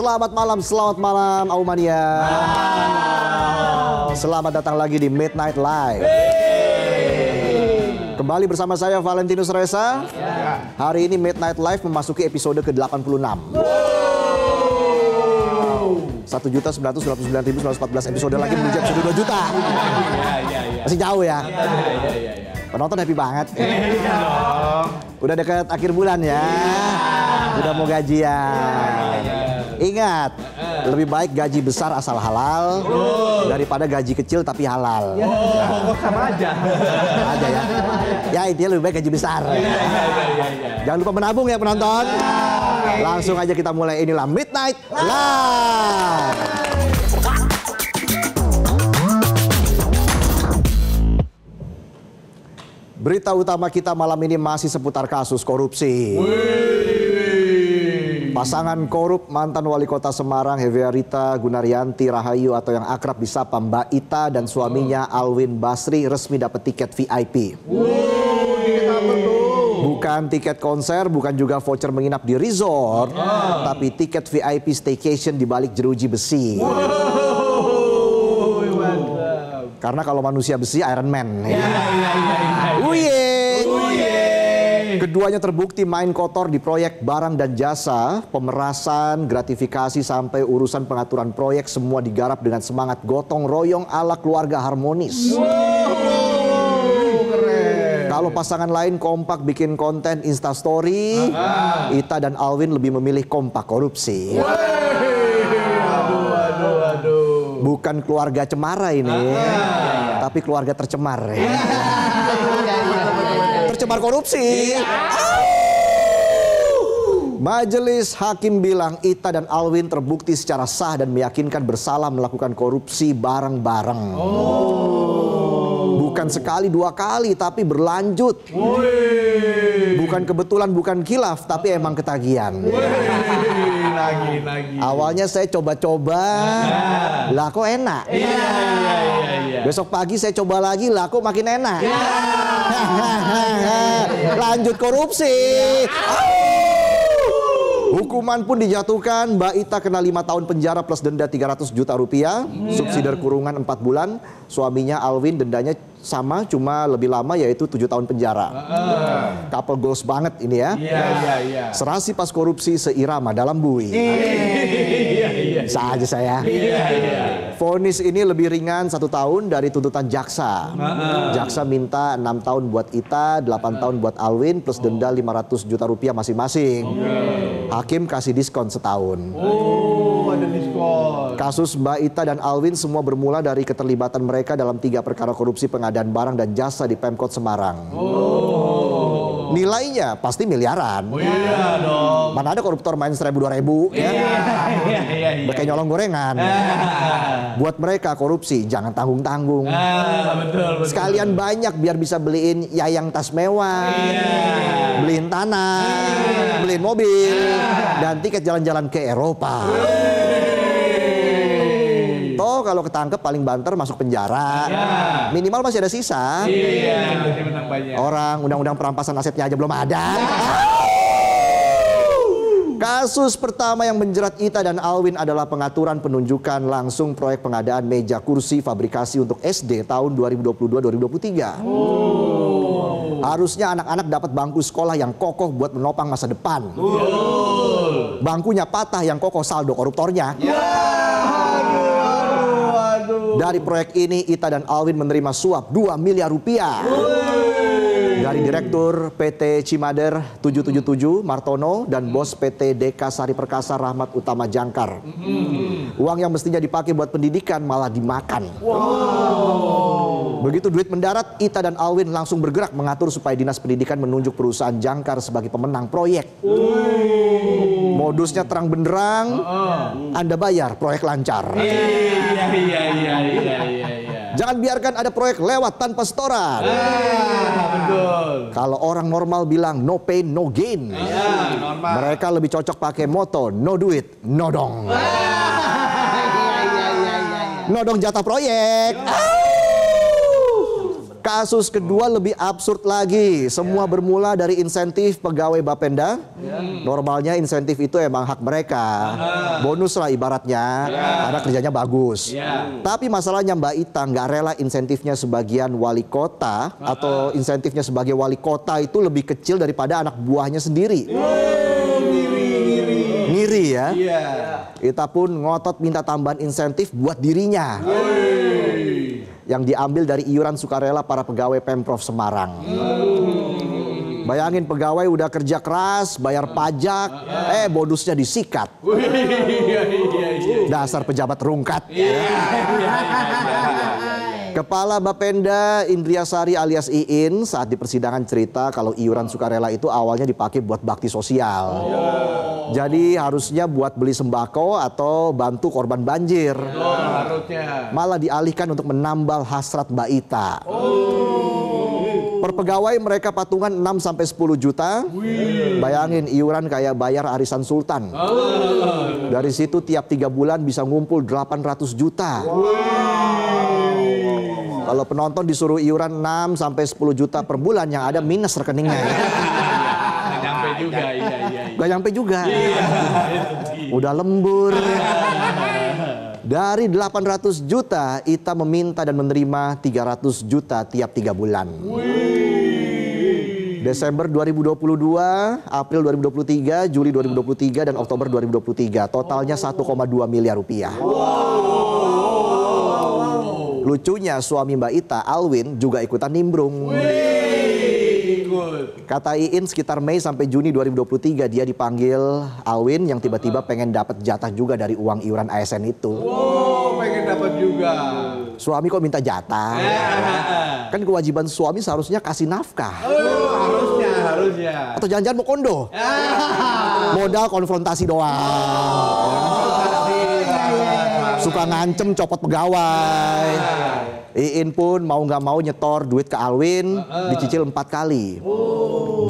Selamat malam Aumania. Selamat datang lagi di Midnight Live. Kembali bersama saya Valentinus Reza. Hari ini Midnight Live memasuki episode ke-86. 1.999.914 episode lagi menuju episode 2 juta. Masih jauh ya. Penonton happy banget. Udah dekat akhir bulan ya. Udah mau gajian. Ingat, lebih baik gaji besar asal halal daripada gaji kecil tapi halal. Sama aja. Sama aja ya. Ya intinya lebih baik gaji besar. Jangan lupa menabung ya penonton. Langsung aja kita mulai, inilah Midnight Live. Berita utama kita malam ini masih seputar kasus korupsi. Pasangan korup mantan wali kota Semarang Heviarita Gunaryanti Rahayu atau yang akrab disapa Mbak Ita dan suaminya Alwin Basri resmi dapat tiket VIP. Bukan tiket konser, bukan juga voucher menginap di resort, tapi tiket VIP staycation di balik jeruji besi. Karena kalau manusia besi Iron Man. Keduanya terbukti main kotor di proyek barang dan jasa, pemerasan, gratifikasi sampai urusan pengaturan proyek semua digarap dengan semangat gotong royong ala keluarga harmonis. Kalau pasangan lain kompak bikin konten Instastory, Ita dan Alwin lebih memilih kompak korupsi. Bukan keluarga cemara ini, tapi keluarga tercemar. Tercemar korupsi. Majelis Hakim bilang Ita dan Alwin terbukti secara sah dan meyakinkan bersalah melakukan korupsi bareng-bareng. Bukan sekali dua kali tapi berlanjut. Bukan kebetulan, bukan khilaf, tapi emang ketagihan. Awalnya saya coba-coba, lah kok enak. Besok pagi saya coba lagi, lah kok makin enak. Lanjut korupsi. Hukuman pun dijatuhkan, Mbak Ita kena 5 tahun penjara plus denda 300 juta rupiah, subsidi kurungan 4 bulan, suaminya Alwin dendanya sama cuma lebih lama yaitu 7 tahun penjara. Couple goals banget ini ya. Serasi pas korupsi seirama dalam bui. Bisa aja saya. Vonis ini lebih ringan 1 tahun dari tuntutan jaksa. Jaksa minta 6 tahun buat Ita, 8 tahun buat Alwin plus denda 500 juta rupiah masing-masing. Hakim kasih diskon setahun. Ada diskon. Kasus Mbak Ita dan Alwin semua bermula dari keterlibatan mereka dalam 3 perkara korupsi pengadaan barang dan jasa di Pemkot Semarang. Nilainya pasti miliaran. Iya dong. Mana ada koruptor main 1.000-2.000 ya. Kayak nyolong gorengan. Buat mereka korupsi jangan tanggung-tanggung. Betul. Sekalian banyak biar bisa beliin yayang tas mewah, beliin tanah, beliin mobil, dan tiket jalan-jalan ke Eropa. Toh kalau ketangkep paling banter masuk penjara. Minimal masih ada sisa. Orang undang-undang perampasan asetnya aja belum ada. Kasus pertama yang menjerat Ita dan Alwin adalah pengaturan penunjukan langsung proyek pengadaan meja kursi fabrikasi untuk SD tahun 2022-2023. Harusnya anak-anak dapat bangku sekolah yang kokoh buat menopang masa depan. Bangkunya patah yang kokoh saldo koruptornya. Dari proyek ini Ita dan Alwin menerima suap 2 miliar rupiah. Dari Direktur PT Cimader 777 Martono dan bos PT Deka Sari Perkasa Rahmat Utama Jangkar. Uang yang mestinya dipakai buat pendidikan malah dimakan. Begitu duit mendarat, Ita dan Alwin langsung bergerak mengatur supaya Dinas Pendidikan menunjuk perusahaan Jangkar sebagai pemenang proyek. Modusnya terang benderang, Anda bayar proyek lancar. Jangan biarkan ada proyek lewat tanpa setoran. Betul. Kalau orang normal bilang no pain no gain. Mereka lebih cocok pakai moto no duit no dong. No dong jatah proyek. Kasus kedua lebih absurd lagi. Semua bermula dari insentif pegawai Bapenda. Normalnya insentif itu emang hak mereka. Bonus lah ibaratnya, karena kerjanya bagus. Tapi masalahnya Mbak Ita nggak rela insentifnya sebagian wali kota atau insentifnya sebagai wali kota itu lebih kecil daripada anak buahnya sendiri. Ngiri ya. Ita pun ngotot minta tambahan insentif buat dirinya. Yang diambil dari iuran sukarela para pegawai Pemprov Semarang. Bayangin pegawai udah kerja keras, bayar pajak, bonusnya disikat. Dasar pejabat rungkat. Kepala Bapenda Indriasari alias Iin saat di persidangan cerita kalau iuran sukarela itu awalnya dipakai buat bakti sosial. Jadi harusnya buat beli sembako atau bantu korban banjir. Malah dialihkan untuk menambal hasrat Mbak Ita. Per pegawai mereka patungan 6-10 juta. Bayangin iuran kayak bayar arisan sultan. Dari situ tiap 3 bulan bisa ngumpul 800 juta. Kalau penonton disuruh iuran 6-10 juta per bulan, yang ada minus rekeningnya. Nggak nyampe juga, Gak nyampe juga. Udah lembur. Dari 800 juta, Ita meminta dan menerima 300 juta tiap 3 bulan. Desember 2022, April 2023, Juli 2023, dan Oktober 2023. Totalnya 1,2 miliar rupiah. Lucunya suami Mbak Ita, Alwin, juga ikutan nimbrung. Kata Iin sekitar Mei sampai Juni 2023 dia dipanggil Alwin yang tiba-tiba pengen dapat jatah juga dari uang iuran ASN itu. Pengen dapat juga. Suami kok minta jatah? Kan kewajiban suami seharusnya kasih nafkah. Harusnya. Atau jangan-jangan mau kondo? Modal konfrontasi doang. Suka ngancem copot pegawai. Iin pun mau nggak mau nyetor duit ke Alwin, dicicil 4 kali.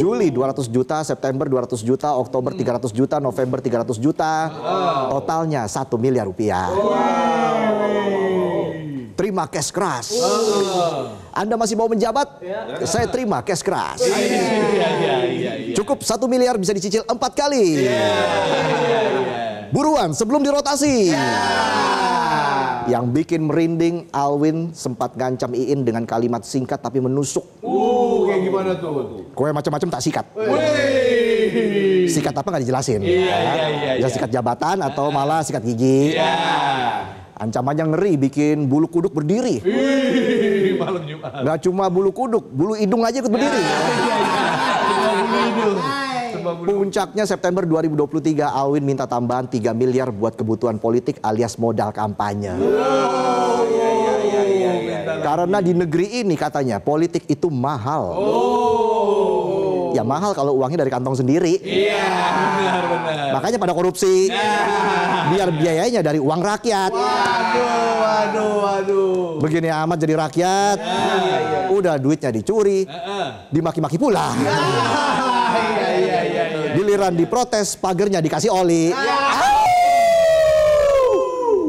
Juli 200 juta, September 200 juta, Oktober 300 juta, November 300 juta. Totalnya 1 miliar rupiah. Terima cash keras. Anda masih mau menjabat? Saya terima cash keras. Cukup 1 miliar bisa dicicil 4 kali. Buruan sebelum dirotasi. Yang bikin merinding, Alwin sempat ngancam Iin dengan kalimat singkat tapi menusuk. Kayak gimana tuh? Kowe macam-macam tak sikat. Sikat apa nggak dijelasin. Ya sikat jabatan atau malah sikat gigi. Ancamannya ngeri, bikin bulu kuduk berdiri. Malam Jumat. Nggak cuma bulu kuduk, bulu hidung aja ikut berdiri. Puncaknya September 2023, Alwin minta tambahan 3 miliar buat kebutuhan politik alias modal kampanye. Karena di negeri ini katanya politik itu mahal. Ya mahal kalau uangnya dari kantong sendiri. Benar. Makanya pada korupsi. Biar biayanya dari uang rakyat. Waduh. Begini amat jadi rakyat. Udah duitnya dicuri. Dimaki-maki pula. Giliran diprotes, pagernya dikasih oli.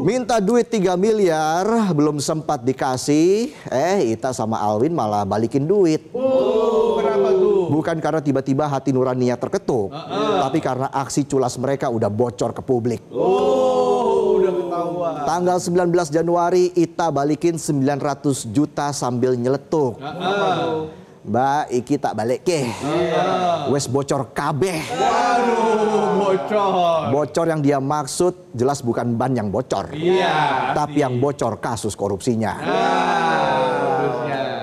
Minta duit 3 miliar, belum sempat dikasih. Ita sama Alwin malah balikin duit. Kenapa tuh? Bukan karena tiba-tiba hati nuraninya terketuk, tapi karena aksi culas mereka udah bocor ke publik. Udah ketahuan. Tanggal 19 Januari, Ita balikin 900 juta sambil nyeletuk. Mbak, iki tak balik ke. Wes bocor kabeh. Waduh, bocor. Bocor yang dia maksud jelas bukan ban yang bocor. Tapi yang bocor kasus korupsinya.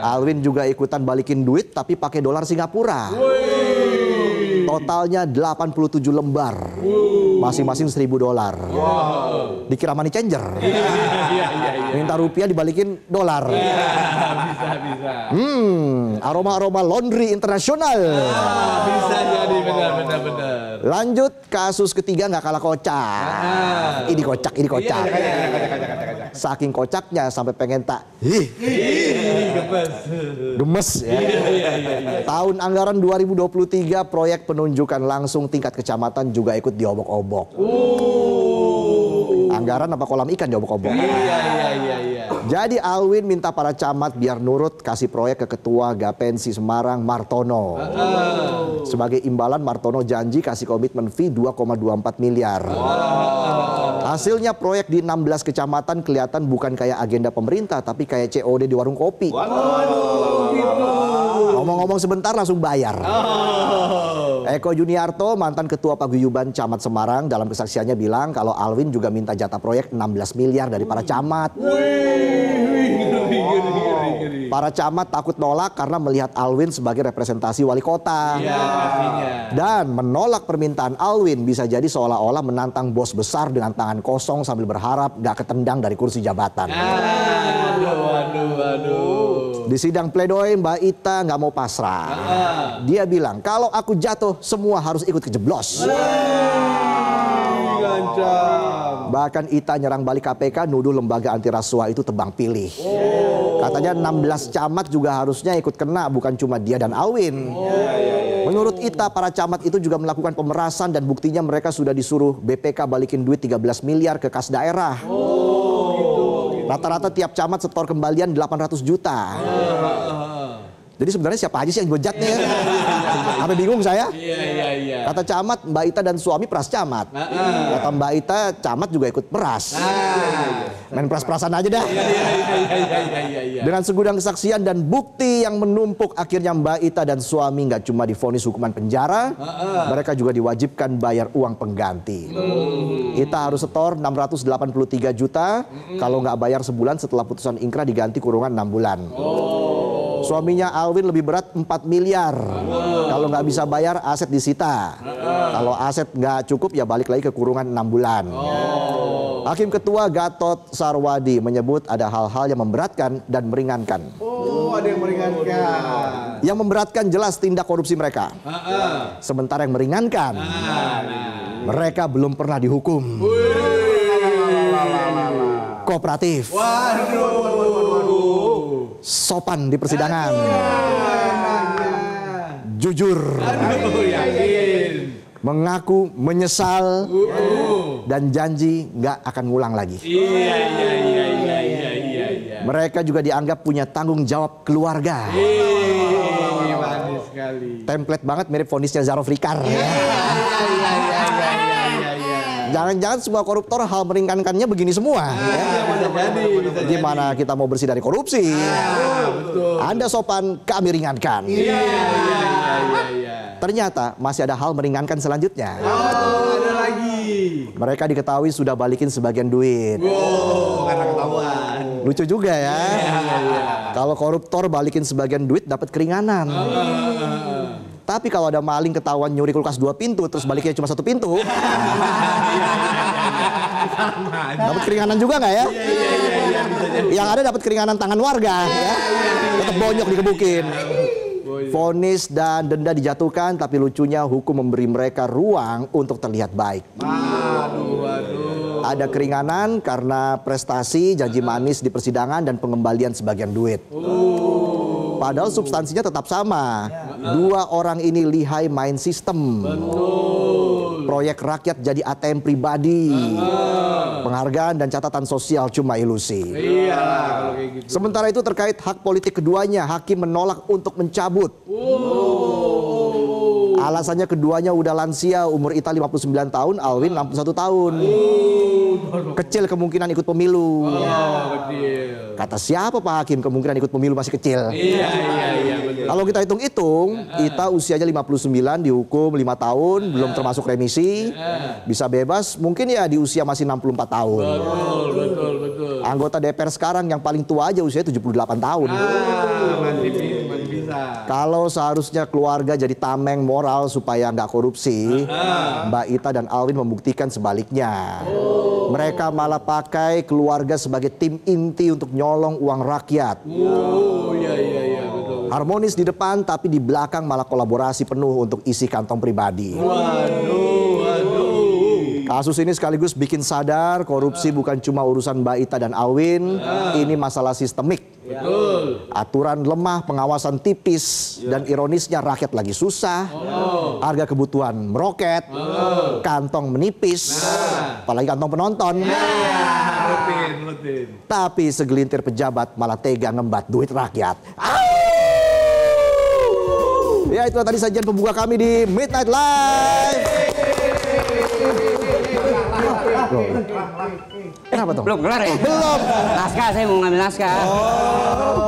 Alwin juga ikutan balikin duit tapi pakai dolar Singapura. Totalnya 87 lembar. Masing-masing 1.000 dolar. Dikira money changer. Minta rupiah dibalikin dolar. Bisa. Aroma-aroma laundry internasional. Bisa jadi benar. Lanjut, kasus ketiga nggak kalah kocak. Ini kocak. Saking kocaknya sampai pengen tak gemes ya. Tahun anggaran 2023 proyek penunjukan langsung tingkat kecamatan juga ikut diobok-obok. Anggaran apa kolam ikan diobok-obok. Jadi Alwin minta para camat biar nurut kasih proyek ke ketua Gapensi Semarang Martono. Sebagai imbalan Martono janji kasih komitmen fee 2,24 miliar. Hasilnya proyek di 16 kecamatan kelihatan bukan kayak agenda pemerintah tapi kayak COD di warung kopi. Ngomong-ngomong sebentar langsung bayar. Eko Juniarto, mantan ketua paguyuban Camat Semarang, dalam kesaksiannya bilang kalau Alwin juga minta jatah proyek 16 miliar dari para camat. Para camat takut nolak karena melihat Alwin sebagai representasi wali kota. Dan menolak permintaan Alwin bisa jadi seolah-olah menantang bos besar dengan tangan kosong sambil berharap gak ketendang dari kursi jabatan. Di sidang pledoi Mbak Ita nggak mau pasrah. Dia bilang kalau aku jatuh semua harus ikut kejeblos. Bahkan Ita nyerang balik KPK nuduh lembaga anti rasuah itu tebang pilih. Katanya 16 camat juga harusnya ikut kena, bukan cuma dia dan Alwin. Menurut Ita, para camat itu juga melakukan pemerasan dan buktinya mereka sudah disuruh BPK balikin duit 13 miliar ke kas daerah. Rata-rata tiap camat setor kembalian 800 juta. Jadi sebenarnya siapa aja sih yang gojat nih? Sampai bingung saya. Kata camat, Mbak Ita dan suami peras camat. Kata Mbak Ita, camat juga ikut peras. Main peras-perasan aja dah. Dengan segudang kesaksian dan bukti yang menumpuk, akhirnya Mbak Ita dan suami nggak cuma divonis hukuman penjara, mereka juga diwajibkan bayar uang pengganti. Ita harus setor 683 juta, kalau nggak bayar sebulan setelah putusan ingkrah diganti kurungan 6 bulan. Suaminya Alwin lebih berat 4 miliar. Kalau nggak bisa bayar aset disita. Kalau aset nggak cukup ya balik lagi ke kurungan 6 bulan. Hakim Ketua Gatot Sarwadi menyebut ada hal-hal yang memberatkan dan meringankan. Ada yang meringankan. Yang memberatkan jelas tindak korupsi mereka. Sementara yang meringankan, mereka belum pernah dihukum. Kooperatif. Sopan di persidangan. Jujur. Mengaku menyesal dan janji nggak akan ngulang lagi. Mereka juga dianggap punya tanggung jawab keluarga. Template banget mirip vonisnya Zaro Flikar. Jangan-jangan semua koruptor hal meringankannya begini semua. Gimana kita mau bersih dari korupsi? Anda sopan, kami ringankan. Ternyata masih ada hal meringankan selanjutnya. Ada lagi. Mereka diketahui sudah balikin sebagian duit. Karena ketahuan. Lucu juga ya. Kalau koruptor balikin sebagian duit dapat keringanan. Tapi kalau ada maling ketahuan nyuri kulkas 2 pintu terus baliknya cuma 1 pintu, dapat keringanan juga nggak ya? Yang ada dapat keringanan tangan warga, ya. Tetap bonyok dikebukin. Vonis dan denda dijatuhkan, tapi lucunya hukum memberi mereka ruang untuk terlihat baik. Ada keringanan karena prestasi, janji manis di persidangan dan pengembalian sebagian duit. Padahal substansinya tetap sama. Dua orang ini lihai main sistem. Proyek rakyat jadi ATM pribadi. Penghargaan dan catatan sosial cuma ilusi. Sementara itu terkait hak politik keduanya, hakim menolak untuk mencabut. Alasannya keduanya udah lansia, umur Ita 59 tahun, Alwin 61 tahun. Kecil kemungkinan ikut pemilu. Kata siapa Pak Hakim kemungkinan ikut pemilu masih kecil? Kalau kita hitung-hitung, Ita usianya 59 dihukum 5 tahun, belum termasuk remisi. Bisa bebas, mungkin ya di usia masih 64 tahun. Betul. Anggota DPR sekarang yang paling tua aja usianya 78 tahun. Masih bisa. Kalau seharusnya keluarga jadi tameng moral supaya nggak korupsi, Mbak Ita dan Alwin membuktikan sebaliknya. Mereka malah pakai keluarga sebagai tim inti untuk nyolong uang rakyat. Iya, betul. Harmonis di depan tapi di belakang malah kolaborasi penuh untuk isi kantong pribadi. Waduh. Kasus ini sekaligus bikin sadar korupsi bukan cuma urusan Mbak Ita dan Alwin, ini masalah sistemik. Betul. Aturan lemah, pengawasan tipis, dan ironisnya rakyat lagi susah, harga kebutuhan meroket, kantong menipis, apalagi kantong penonton. Rutin. Tapi segelintir pejabat malah tega ngembat duit rakyat. Ya, itu tadi sajian pembuka kami di Midnight Live. Kenapa tuh? Belum kelar ya? Belum. Naskah, saya mau ngambil naskah.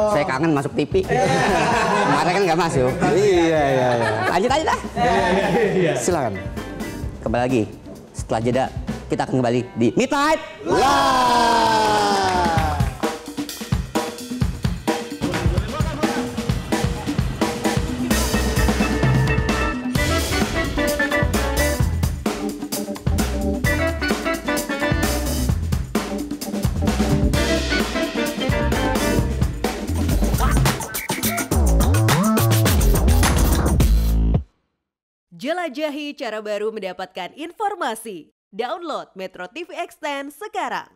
Saya kangen masuk TV. Kemarin kan nggak masuk. Iya. Lanjut aja dah. Silakan. Kembali lagi. Setelah jeda, kita akan kembali di Midnight Live. Jelajahi cara baru mendapatkan informasi. Download Metro TV Extend sekarang.